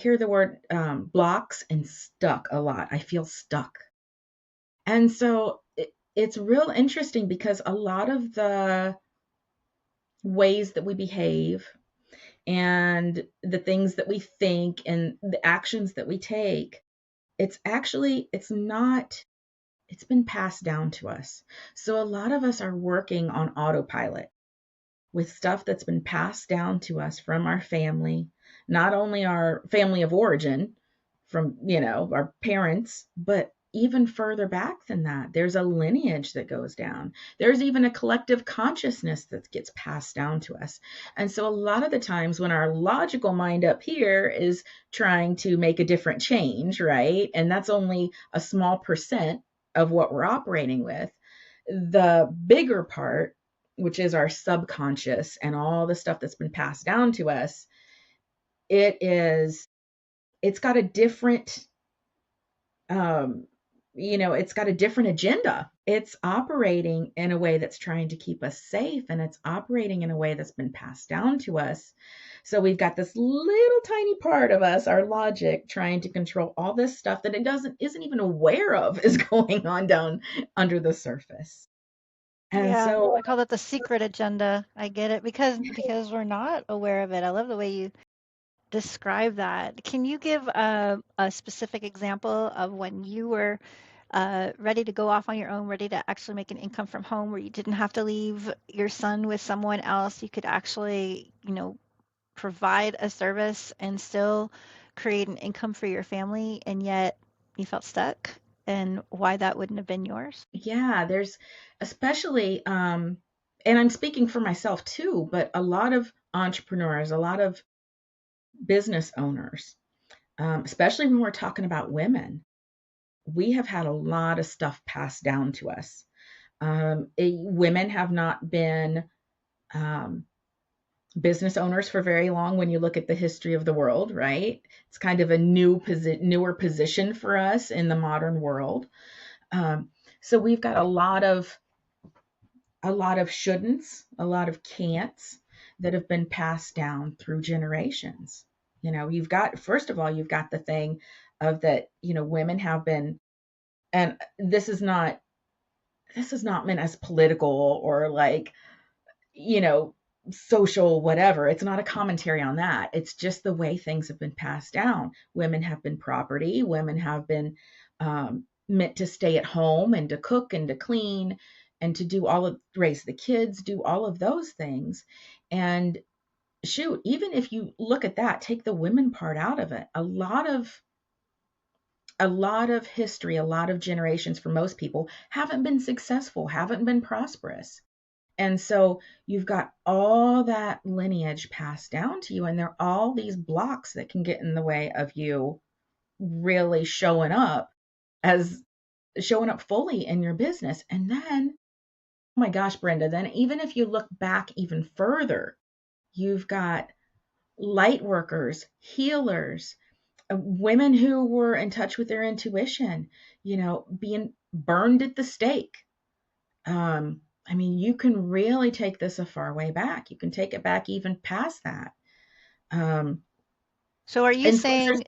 hear the word blocks and stuck a lot. I feel stuck. And so it's real interesting because a lot of the ways that we behave and the things that we think and the actions that we take, it's not, it's been passed down to us. So a lot of us are working on autopilot with stuff that's been passed down to us from our family, not only our family of origin, from, our parents, but even further back than that. There's a lineage that goes down. There's even a collective consciousness that gets passed down to us. And so a lot of the times when our logical mind up here is trying to make a different change, right? And that's only a small percent of what we're operating with. The bigger part, which is our subconscious and all the stuff that's been passed down to us, it's got a different it's got a different agenda. It's operating in a way that's trying to keep us safe, and it's operating in a way that's been passed down to us. So we've got this little tiny part of us, our logic, trying to control all this stuff that it isn't even aware of is going on down under the surface. And Yeah, so I call that the secret agenda. I get it because we're not aware of it. I love the way you describe that. Can you give a specific example of when you were ready to go off on your own, ready to actually make an income from home, where you didn't have to leave your son with someone else? You could actually, provide a service and still create an income for your family, and yet you felt stuck, and why that wouldn't have been yours? yeah, there's especially, and I'm speaking for myself too, but a lot of entrepreneurs, a lot of business owners, especially when we're talking about women, we have had a lot of stuff passed down to us. Women have not been um, business owners for very long when you look at the history of the world, right? It's kind of a newer position for us in the modern world. Um, so we've got a lot of shouldn'ts, a lot of can'ts that have been passed down through generations. You've got, first of all, you've got the thing of that, women have been, and this is not meant as political or like, you know, social whatever. It's not a commentary on that. It's just the way things have been passed down. Women have been property. Women have been meant to stay at home and to cook and to clean and to do all of raise the kids, do all of those things. And shoot, even if you look at that, take the women part out of it. A lot of history, a lot of generations for most people haven't been successful, haven't been prosperous. And so you've got all that lineage passed down to you, and there are all these blocks that can get in the way of you really as showing up fully in your business. And then, oh my gosh, Brenda, then even if you look back even further, you've got light workers, healers, women who were in touch with their intuition, being burned at the stake. I mean, you can really take this a far way back. You can take it back even past that. Um, So are you and so there's, saying